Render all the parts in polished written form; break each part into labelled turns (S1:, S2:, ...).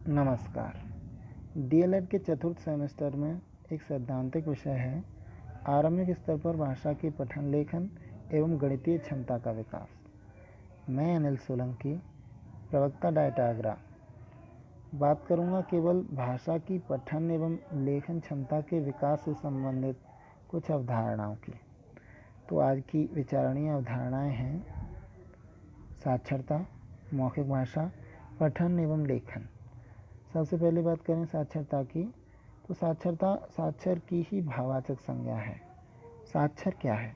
S1: नमस्कार। डीएलएड के चतुर्थ सेमेस्टर में एक सैद्धांतिक विषय है आरंभिक स्तर पर भाषा की पठन लेखन एवं गणितीय क्षमता का विकास। मैं अनिल सोलंकी, प्रवक्ता डायटाग्रा, बात करूंगा केवल भाषा की पठन एवं लेखन क्षमता के विकास से संबंधित कुछ अवधारणाओं की। तो आज की विचारणीय अवधारणाएं हैं साक्षरता, मौखिक भाषा, पठन एवं लेखन। सबसे पहले बात करें साक्षरता की, तो साक्षरता साक्षर की ही भाववाचक संज्ञा है। साक्षर क्या है?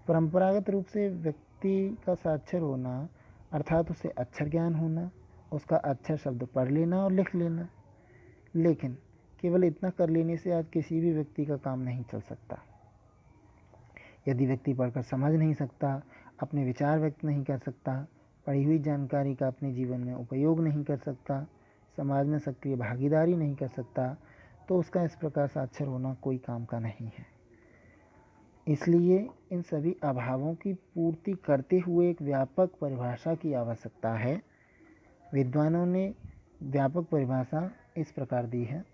S1: परंपरागत रूप से व्यक्ति का साक्षर होना अर्थात उसे अक्षर ज्ञान होना, उसका अक्षर शब्द पढ़ लेना और लिख लेना। लेकिन केवल इतना कर लेने से आज किसी भी व्यक्ति का काम नहीं चल सकता। यदि व्यक्ति पढ़कर समझ नहीं सकता, अपने विचार व्यक्त नहीं कर सकता, पढ़ी हुई जानकारी का अपने जीवन में उपयोग नहीं कर सकता, समाज में सक्रिय भागीदारी नहीं कर सकता, तो उसका इस प्रकार साक्षर होना कोई काम का नहीं है। इसलिए इन सभी अभावों की पूर्ति करते हुए एक व्यापक परिभाषा की आवश्यकता है। विद्वानों ने व्यापक परिभाषा इस प्रकार दी है: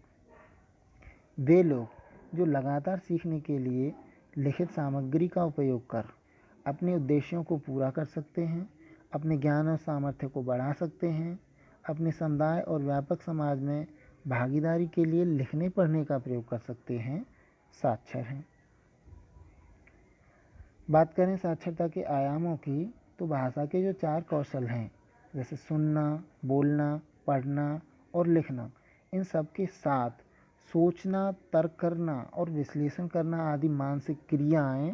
S1: वे लोग जो लगातार सीखने के लिए लिखित सामग्री का उपयोग कर अपने उद्देश्यों को पूरा कर सकते हैं, अपने ज्ञान और सामर्थ्य को बढ़ा सकते हैं, अपने समुदाय और व्यापक समाज में भागीदारी के लिए लिखने पढ़ने का प्रयोग कर सकते हैं, साक्षर हैं। बात करें साक्षरता के आयामों की, तो भाषा के जो 4 कौशल हैं, जैसे सुनना, बोलना, पढ़ना और लिखना, इन सब के साथ सोचना, तर्क करना और विश्लेषण करना आदि मानसिक क्रियाएं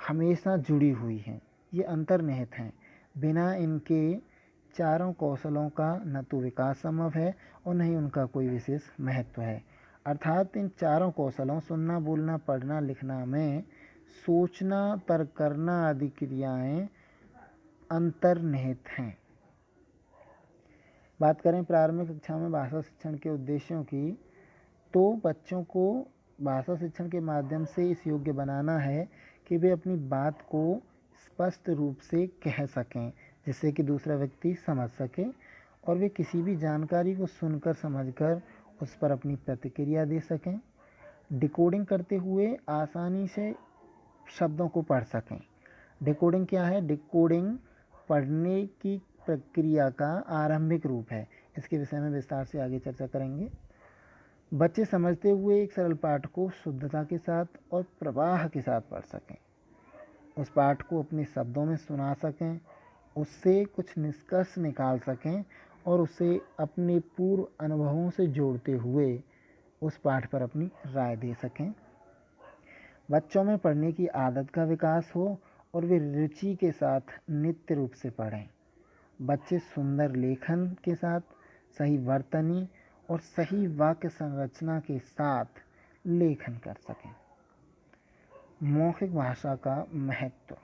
S1: हमेशा जुड़ी हुई हैं। ये अंतर्निहित हैं। बिना इनके चारों कौशलों का न तो विकास संभव है और न ही उनका कोई विशेष महत्व है। अर्थात इन चारों कौशलों सुनना, बोलना, पढ़ना, लिखना में सोचना, तर्क करना आदि क्रियाएं अंतर्निहित हैं। बात करें प्रारंभिक कक्षा में भाषा शिक्षण के उद्देश्यों की, तो बच्चों को भाषा शिक्षण के माध्यम से इस योग्य बनाना है कि वे अपनी बात को स्पष्ट रूप से कह सकें, जिससे कि दूसरा व्यक्ति समझ सके और वे किसी भी जानकारी को सुनकर समझकर उस पर अपनी प्रतिक्रिया दे सकें। डिकोडिंग करते हुए आसानी से शब्दों को पढ़ सकें। डिकोडिंग क्या है? डिकोडिंग पढ़ने की प्रक्रिया का आरंभिक रूप है। इसके विषय में विस्तार से आगे चर्चा करेंगे। बच्चे समझते हुए एक सरल पाठ को शुद्धता के साथ और प्रवाह के साथ पढ़ सकें, उस पाठ को अपने शब्दों में सुना सकें, उससे कुछ निष्कर्ष निकाल सकें और उसे अपने पूर्व अनुभवों से जोड़ते हुए उस पाठ पर अपनी राय दे सकें। बच्चों में पढ़ने की आदत का विकास हो और वे रुचि के साथ नित्य रूप से पढ़ें। बच्चे सुंदर लेखन के साथ, सही वर्तनी और सही वाक्य संरचना के साथ लेखन कर सकें। मौखिक भाषा का महत्व।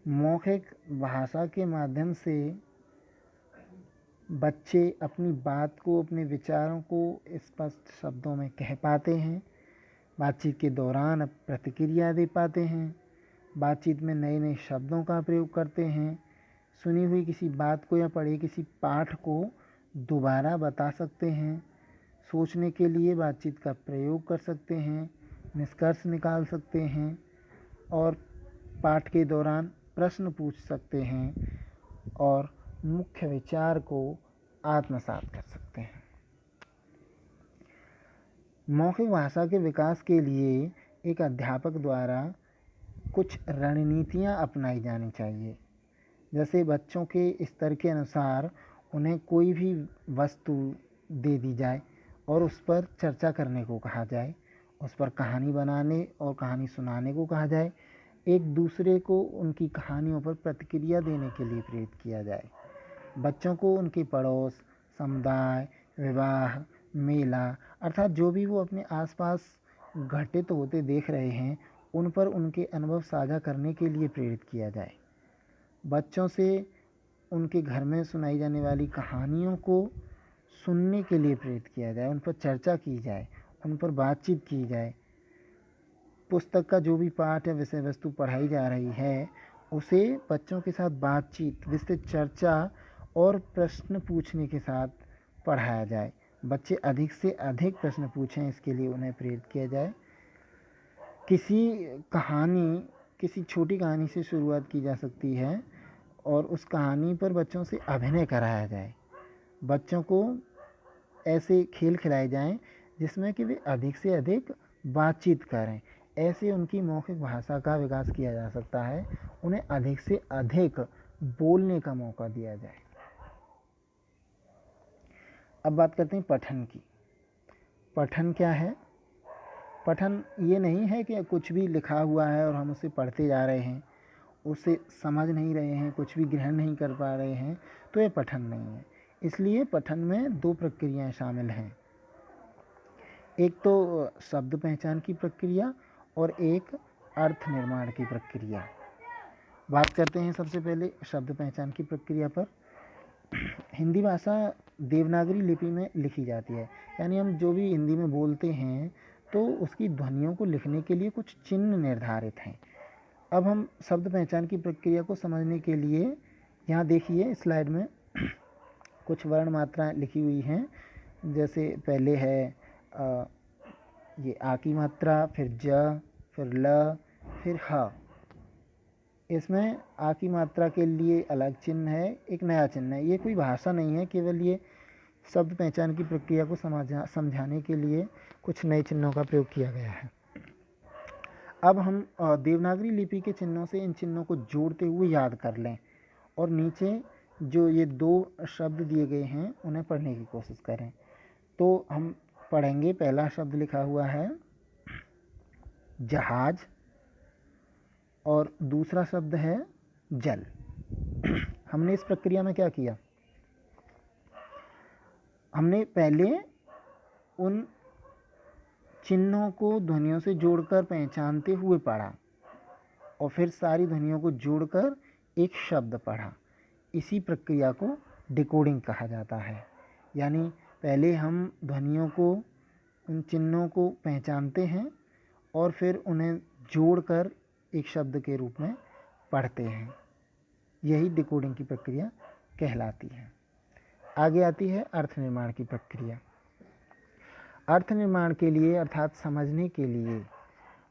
S1: मौखिक भाषा के माध्यम से बच्चे अपनी बात को, अपने विचारों को स्पष्ट शब्दों में कह पाते हैं, बातचीत के दौरान प्रतिक्रिया दे पाते हैं, बातचीत में नए नए शब्दों का प्रयोग करते हैं, सुनी हुई किसी बात को या पढ़े किसी पाठ को दोबारा बता सकते हैं, सोचने के लिए बातचीत का प्रयोग कर सकते हैं, निष्कर्ष निकाल सकते हैं और पाठ के दौरान प्रश्न पूछ सकते हैं और मुख्य विचार को आत्मसात कर सकते हैं। मौखिक भाषा के विकास के लिए एक अध्यापक द्वारा कुछ रणनीतियाँ अपनाई जानी चाहिए। जैसे बच्चों के स्तर के अनुसार उन्हें कोई भी वस्तु दे दी जाए और उस पर चर्चा करने को कहा जाए, उस पर कहानी बनाने और कहानी सुनाने को कहा जाए, एक दूसरे को उनकी कहानियों पर प्रतिक्रिया देने के लिए प्रेरित किया जाए। बच्चों को उनके पड़ोस, समुदाय, विवाह, मेला अर्थात जो भी वो अपने आसपास घटित होते देख रहे हैं, उन पर उनके अनुभव साझा करने के लिए प्रेरित किया जाए। बच्चों से उनके घर में सुनाई जाने वाली कहानियों को सुनने के लिए प्रेरित किया जाए, उन पर चर्चा की जाए, उन पर बातचीत की जाए। पुस्तक का जो भी पाठ या विषय वस्तु पढ़ाई जा रही है, उसे बच्चों के साथ बातचीत, विस्तृत चर्चा और प्रश्न पूछने के साथ पढ़ाया जाए। बच्चे अधिक से अधिक प्रश्न पूछें, इसके लिए उन्हें प्रेरित किया जाए। किसी छोटी कहानी से शुरुआत की जा सकती है और उस कहानी पर बच्चों से अभिनय कराया जाए। बच्चों को ऐसे खेल खिलाए जाएं जिसमें कि वे अधिक से अधिक बातचीत करें। ऐसे उनकी मौखिक भाषा का विकास किया जा सकता है। उन्हें अधिक से अधिक बोलने का मौका दिया जाए। अब बात करते हैं पठन की। पठन क्या है? पठन ये नहीं है कि कुछ भी लिखा हुआ है और हम उसे पढ़ते जा रहे हैं, उसे समझ नहीं रहे हैं, कुछ भी ग्रहण नहीं कर पा रहे हैं, तो ये पठन नहीं है। इसलिए पठन में 2 प्रक्रियाएं शामिल हैं। एक तो शब्द पहचान की प्रक्रिया और एक अर्थ निर्माण की प्रक्रिया। बात करते हैं सबसे पहले शब्द पहचान की प्रक्रिया पर। हिंदी भाषा देवनागरी लिपि में लिखी जाती है, यानी हम जो भी हिंदी में बोलते हैं तो उसकी ध्वनियों को लिखने के लिए कुछ चिन्ह निर्धारित हैं। अब हम शब्द पहचान की प्रक्रिया को समझने के लिए यहाँ देखिए स्लाइड में कुछ वर्ण मात्राएं लिखी हुई हैं। जैसे पहले है ये आ की मात्रा, फिर ज, फिर ल, फिर ह। इसमें आ की मात्रा के लिए अलग चिन्ह है, एक नया चिन्ह है। ये कोई भाषा नहीं है, केवल ये शब्द पहचान की प्रक्रिया को समझाने के लिए कुछ नए चिन्हों का प्रयोग किया गया है। अब हम देवनागरी लिपि के चिन्हों से इन चिन्हों को जोड़ते हुए याद कर लें और नीचे जो ये 2 शब्द दिए गए हैं उन्हें पढ़ने की कोशिश करें। तो हम पढ़ेंगे। पहला शब्द लिखा हुआ है जहाज और दूसरा शब्द है जल। हमने इस प्रक्रिया में क्या किया? हमने पहले उन चिन्हों को ध्वनियों से जोड़कर पहचानते हुए पढ़ा और फिर सारी ध्वनियों को जोड़कर एक शब्द पढ़ा। इसी प्रक्रिया को डिकोडिंग कहा जाता है। यानी पहले हम ध्वनियों को, उन चिन्हों को पहचानते हैं और फिर उन्हें जोड़कर एक शब्द के रूप में पढ़ते हैं। यही डिकोडिंग की प्रक्रिया कहलाती है। आगे आती है अर्थ निर्माण की प्रक्रिया। अर्थ निर्माण के लिए अर्थात समझने के लिए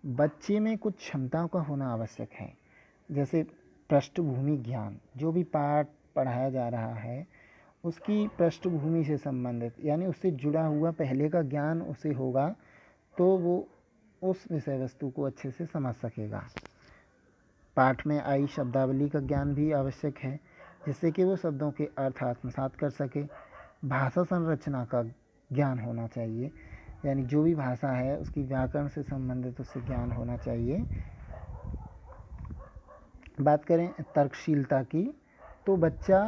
S1: बच्चे में कुछ क्षमताओं का होना आवश्यक है। जैसे पृष्ठभूमि ज्ञान, जो भी पाठ पढ़ाया जा रहा है उसकी पृष्ठभूमि से संबंधित, यानी उससे जुड़ा हुआ पहले का ज्ञान उसे होगा तो वो उस विषय वस्तु को अच्छे से समझ सकेगा। पाठ में आई शब्दावली का ज्ञान भी आवश्यक है जिससे कि वो शब्दों के अर्थ आत्मसात कर सके। भाषा संरचना का ज्ञान होना चाहिए, यानी जो भी भाषा है उसकी व्याकरण से संबंधित उससे ज्ञान होना चाहिए। बात करें तर्कशीलता की, तो बच्चा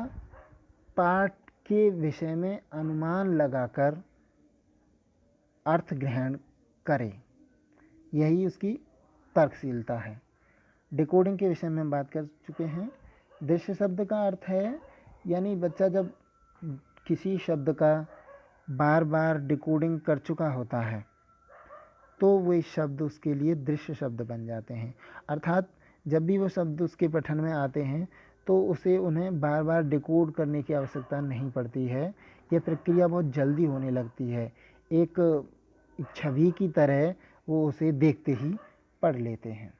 S1: पाठ के विषय में अनुमान लगाकर अर्थ ग्रहण करे, यही उसकी तर्कशीलता है। डिकोडिंग के विषय में हम बात कर चुके हैं। दृश्य शब्द का अर्थ है, यानी बच्चा जब किसी शब्द का बार बार डिकोडिंग कर चुका होता है तो वे शब्द उसके लिए दृश्य शब्द बन जाते हैं। अर्थात जब भी वो शब्द उसके पठन में आते हैं तो उसे उन्हें बार बार डिकोड करने की आवश्यकता नहीं पड़ती है। यह प्रक्रिया बहुत जल्दी होने लगती है। एक छवि की तरह वो उसे देखते ही पढ़ लेते हैं।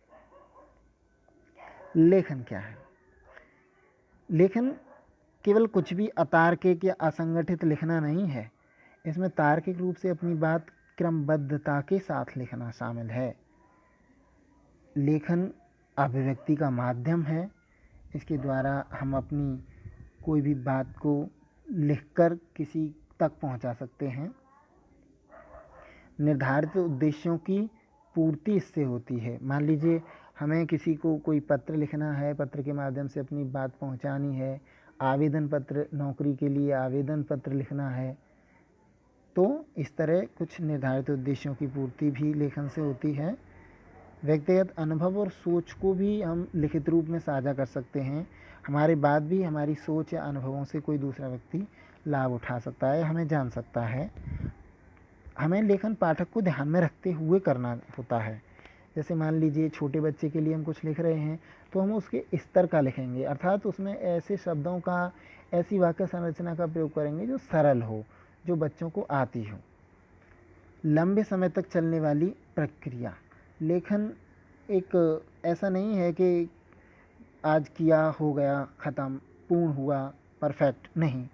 S1: लेखन क्या है? लेखन केवल कुछ भी अतार्किक या असंगठित लिखना नहीं है। इसमें तार्किक रूप से अपनी बात क्रमबद्धता के साथ लिखना शामिल है। लेखन अभिव्यक्ति का माध्यम है। इसके द्वारा हम अपनी कोई भी बात को लिखकर किसी तक पहुंचा सकते हैं। निर्धारित उद्देश्यों की पूर्ति इससे होती है। मान लीजिए हमें किसी को कोई पत्र लिखना है, पत्र के माध्यम से अपनी बात पहुंचानी है, आवेदन पत्र, नौकरी के लिए आवेदन पत्र लिखना है, तो इस तरह कुछ निर्धारित उद्देश्यों की पूर्ति भी लेखन से होती है। व्यक्तिगत अनुभव और सोच को भी हम लिखित रूप में साझा कर सकते हैं। हमारे बाद भी हमारी सोच या अनुभवों से कोई दूसरा व्यक्ति लाभ उठा सकता है, हमें जान सकता है। हमें लेखन पाठक को ध्यान में रखते हुए करना होता है। जैसे मान लीजिए छोटे बच्चे के लिए हम कुछ लिख रहे हैं तो हम उसके स्तर का लिखेंगे, अर्थात उसमें ऐसे शब्दों का, ऐसी वाक्य संरचना का प्रयोग करेंगे जो सरल हो, जो बच्चों को आती हो। लंबे समय तक चलने वाली प्रक्रिया। लेखन एक ऐसा नहीं है कि आज किया हो गया, ख़त्म, पूर्ण हुआ, परफेक्ट, नहीं।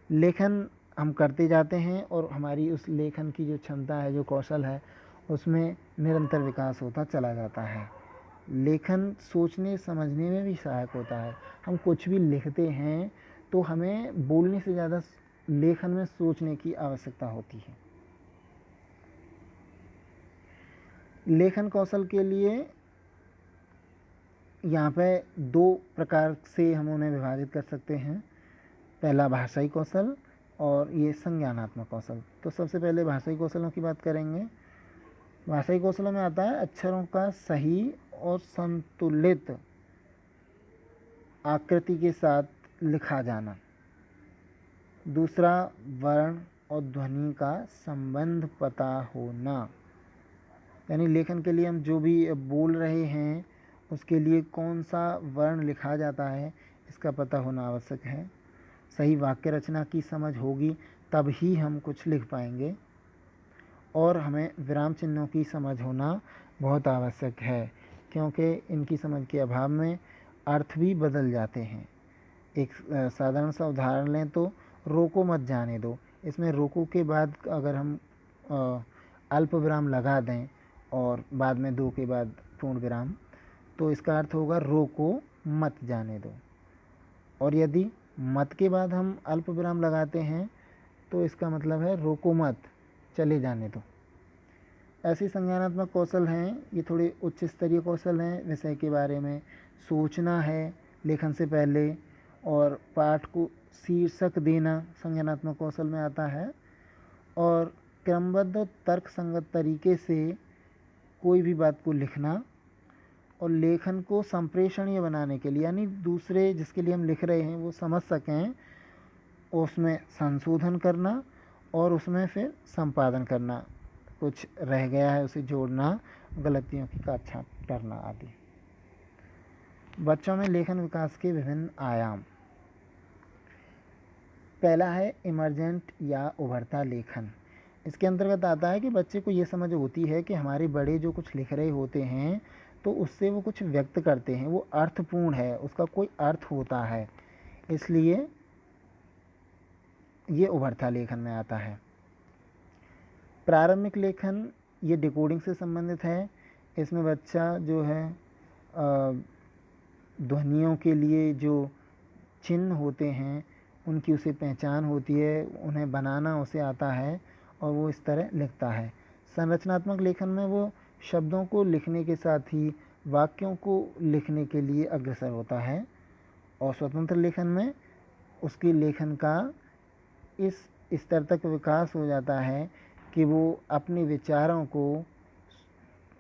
S1: लेखन हम करते जाते हैं और हमारी उस लेखन की जो क्षमता है, जो कौशल है, उसमें निरंतर विकास होता चला जाता है। लेखन सोचने समझने में भी सहायक होता है। हम कुछ भी लिखते हैं तो हमें बोलने से ज़्यादा लेखन में सोचने की आवश्यकता होती है। लेखन कौशल के लिए यहाँ पे 2 प्रकार से हम उन्हें विभाजित कर सकते हैं। पहला भाषाई कौशल और ये संज्ञानात्मक कौशल। तो सबसे पहले भाषाई कौशलों की बात करेंगे। भाषाई कौशलों में आता है अक्षरों का सही और संतुलित आकृति के साथ लिखा जाना। दूसरा, वर्ण और ध्वनि का संबंध पता होना। यानी लेखन के लिए हम जो भी बोल रहे हैं उसके लिए कौन सा वर्ण लिखा जाता है, इसका पता होना आवश्यक है। सही वाक्य रचना की समझ होगी तब ही हम कुछ लिख पाएंगे। और हमें विराम चिन्हों की समझ होना बहुत आवश्यक है, क्योंकि इनकी समझ के अभाव में अर्थ भी बदल जाते हैं। एक साधारण सा उदाहरण लें तो रोको मत जाने दो। इसमें रोको के बाद अगर हम अल्प विराम लगा दें और बाद में दो के बाद पूर्ण विराम, तो इसका अर्थ होगा रोको मत जाने दो। और यदि मत के बाद हम अल्प विराम लगाते हैं तो इसका मतलब है रोको मत, चले जाने दो। ऐसे संज्ञानात्मक कौशल हैं, ये थोड़े उच्च स्तरीय कौशल हैं। विषय के बारे में सोचना है लेखन से पहले, और पाठ को शीर्षक देना संज्ञानात्मक कौशल में आता है। और क्रमबद्ध और तर्क संगत तरीके से कोई भी बात को लिखना, और लेखन को संप्रेषणीय बनाने के लिए, यानी दूसरे जिसके लिए हम लिख रहे हैं वो समझ सकें, उसमें संशोधन करना और उसमें फिर संपादन करना, कुछ रह गया है उसे जोड़ना, गलतियों की काट छाँट करना आदि। बच्चों में लेखन विकास के विभिन्न आयाम। पहला है इमर्जेंट या उभरता लेखन। इसके अंतर्गत आता है कि बच्चे को ये समझ होती है कि हमारे बड़े जो कुछ लिख रहे होते हैं तो उससे वो कुछ व्यक्त करते हैं, वो अर्थपूर्ण है, उसका कोई अर्थ होता है, इसलिए ये उभरता लेखन में आता है। प्रारंभिक लेखन ये डिकोडिंग से संबंधित है। इसमें बच्चा जो है ध्वनियों के लिए जो चिन्ह होते हैं उनकी उसे पहचान होती है, उन्हें बनाना उसे आता है और वो इस तरह लिखता है। संरचनात्मक लेखन में वो शब्दों को लिखने के साथ ही वाक्यों को लिखने के लिए अग्रसर होता है। और स्वतंत्र लेखन में उसकी लेखन का इस स्तर तक विकास हो जाता है कि वो अपने विचारों को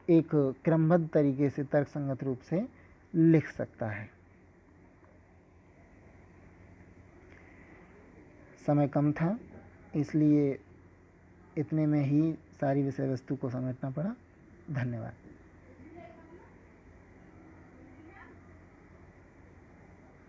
S1: एक क्रमबद्ध तरीके से तर्कसंगत रूप से लिख सकता है। समय कम था इसलिए इतने में ही सारी विषय वस्तु को समेटना पड़ा। धन्यवाद।